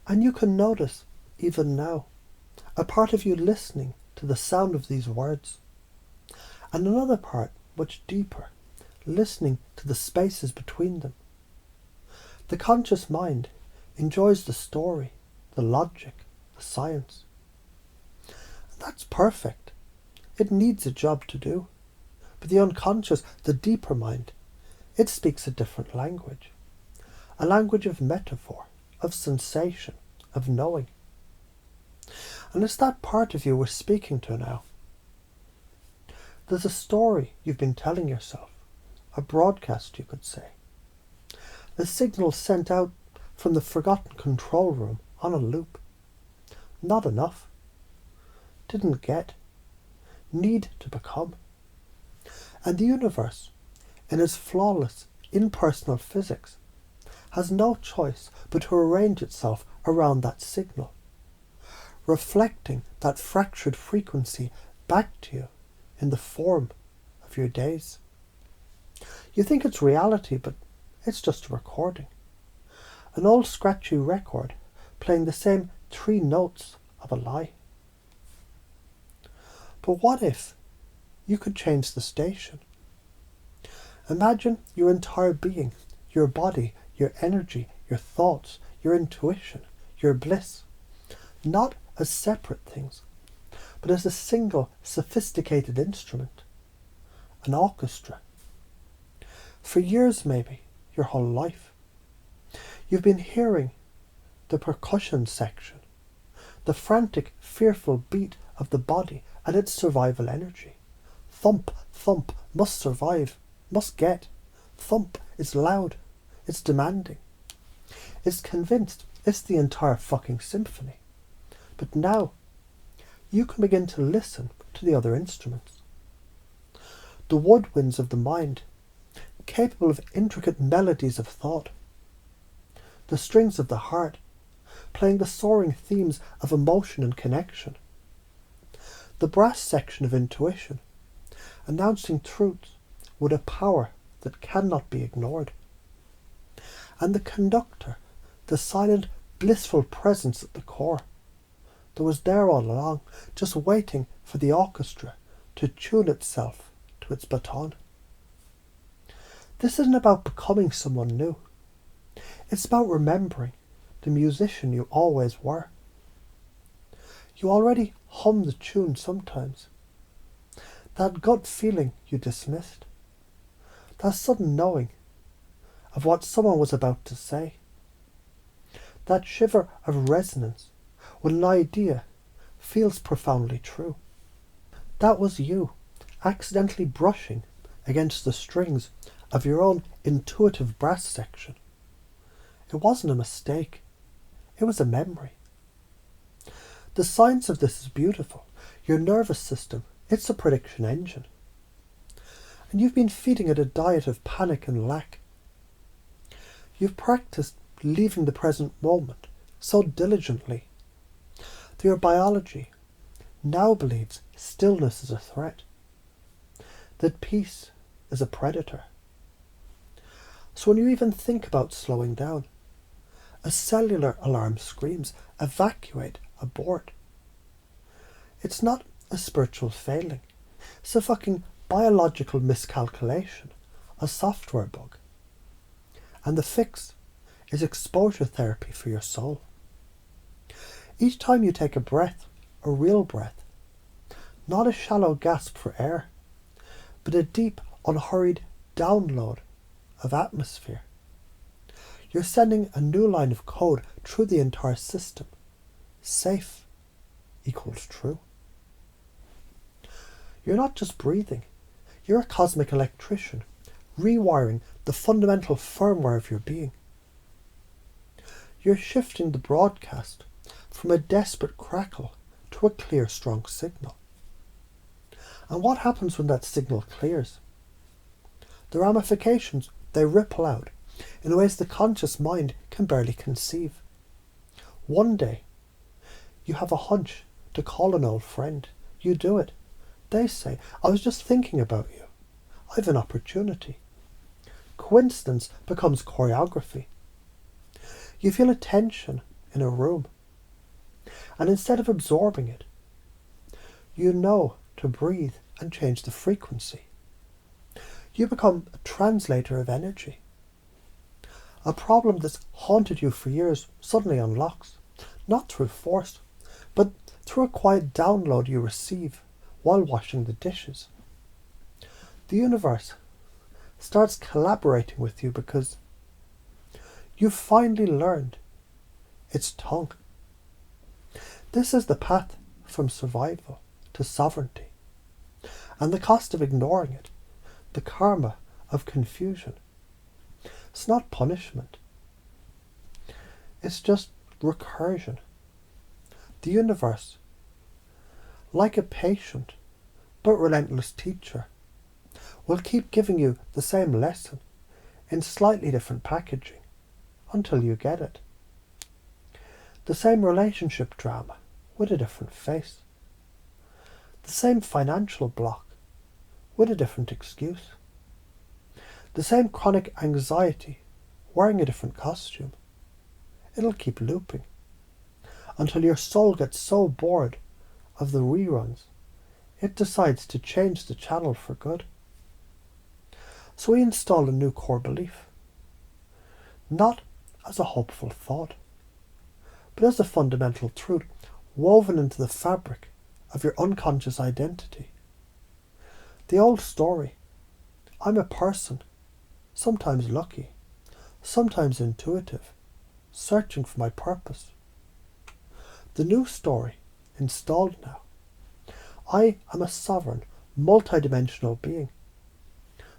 And you can notice, even now, a part of you listening to the sound of these words, and another part much deeper, listening to the spaces between them. The conscious mind enjoys the story, the logic, the science. And that's perfect. It needs a job to do. But the unconscious, the deeper mind, it speaks a different language. A language of metaphor, of sensation, of knowing. And it's that part of you we're speaking to now. There's a story you've been telling yourself, a broadcast you could say. The signal sent out from the forgotten control room on a loop. Not enough. Didn't get. Need to become. And the universe, in its flawless, impersonal physics, has no choice but to arrange itself around that signal, reflecting that fractured frequency back to you in the form of your days. You think it's reality, but it's just a recording. An old scratchy record playing the same 3 notes of a lie. But what if you could change the station? Imagine your entire being, your body, your energy, your thoughts, your intuition, your bliss, not as separate things, but as a single sophisticated instrument, an orchestra. For years, maybe, your whole life, you've been hearing the percussion section, the frantic, fearful beat of the body and its survival energy. Thump, thump, must survive, must get. Thump, it's loud, it's demanding. It's convinced it's the entire fucking symphony. But now, you can begin to listen to the other instruments. The woodwinds of the mind, capable of intricate melodies of thought. The strings of the heart, playing the soaring themes of emotion and connection. The brass section of intuition, announcing truths with a power that cannot be ignored. And the conductor, the silent, blissful presence at the core, that was there all along, just waiting for the orchestra to tune itself to its baton. This isn't about becoming someone new. It's about remembering the musician you always were. You already hum the tune sometimes. That gut feeling you dismissed. That sudden knowing of what someone was about to say. That shiver of resonance when an idea feels profoundly true. That was you, accidentally brushing against the strings of your own intuitive brass section. It wasn't a mistake. It was a memory. The science of this is beautiful. Your nervous system, it's a prediction engine. And you've been feeding it a diet of panic and lack. You've practiced leaving the present moment so diligently that your biology now believes stillness is a threat, that peace is a predator. So when you even think about slowing down, a cellular alarm screams, evacuate, abort. It's not a spiritual failing. It's a fucking biological miscalculation, a software bug. And the fix is exposure therapy for your soul. Each time you take a breath, a real breath, not a shallow gasp for air, but a deep, unhurried download of atmosphere, you're sending a new line of code through the entire system. Safe equals true. You're not just breathing. You're a cosmic electrician, rewiring the fundamental firmware of your being. You're shifting the broadcast from a desperate crackle to a clear, strong signal. And what happens when that signal clears? The ramifications, they ripple out in ways the conscious mind can barely conceive. One day, you have a hunch to call an old friend. You do it. They say, I was just thinking about you. I've an opportunity. Coincidence becomes choreography. You feel a tension in a room. And instead of absorbing it, you know to breathe and change the frequency. You become a translator of energy. A problem that's haunted you for years suddenly unlocks, not through force, but through a quiet download you receive while washing the dishes. The universe starts collaborating with you because you've finally learned its tongue. This is the path from survival to sovereignty, and the cost of ignoring it, the karma of confusion. It's not punishment. It's just recursion. The universe, like a patient but relentless teacher, will keep giving you the same lesson in slightly different packaging until you get it. The same relationship drama with a different face. The same financial block with a different excuse. The same chronic anxiety wearing a different costume. It'll keep looping until your soul gets so bored of the reruns it decides to change the channel for good. So we install a new core belief, not as a hopeful thought, but as a fundamental truth woven into the fabric of your unconscious identity. The old story, I'm a person, sometimes lucky, sometimes intuitive, searching for my purpose. The new story, installed now, I am a sovereign, multidimensional being.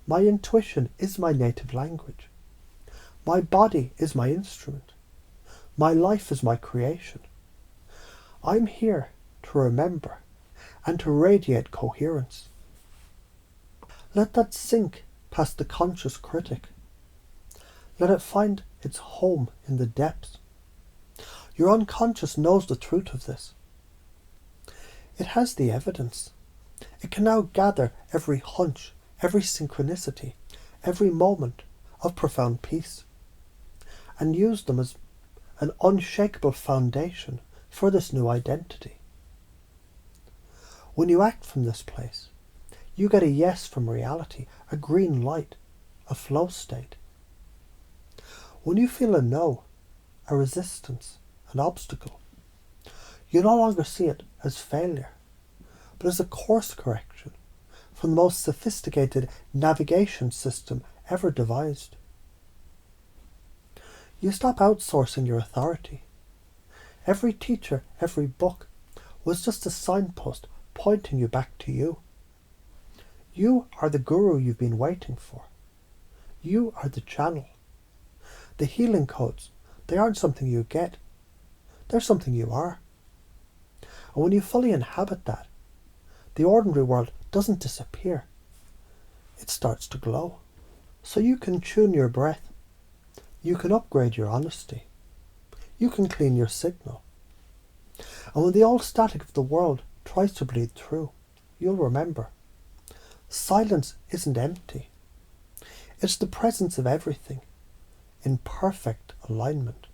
My intuition is my native language. My body is my instrument. My life is my creation. I'm here to remember and to radiate coherence. Let that sink past the conscious critic. Let it find its home in the depths. Your unconscious knows the truth of this. It has the evidence. It can now gather every hunch, every synchronicity, every moment of profound peace, and use them as an unshakable foundation for this new identity. When you act from this place, you get a yes from reality, a green light, a flow state. When you feel a no, a resistance, an obstacle, you no longer see it as failure, but as a course correction from the most sophisticated navigation system ever devised. You stop outsourcing your authority. Every teacher, every book was just a signpost pointing you back to you. You are the guru you've been waiting for. You are the channel. The healing codes, they aren't something you get. They're something you are. And when you fully inhabit that, the ordinary world doesn't disappear. It starts to glow. So you can tune your breath. You can upgrade your honesty. You can clean your signal. And when the old static of the world tries to bleed through, you'll remember, silence isn't empty. It's the presence of everything in perfect alignment.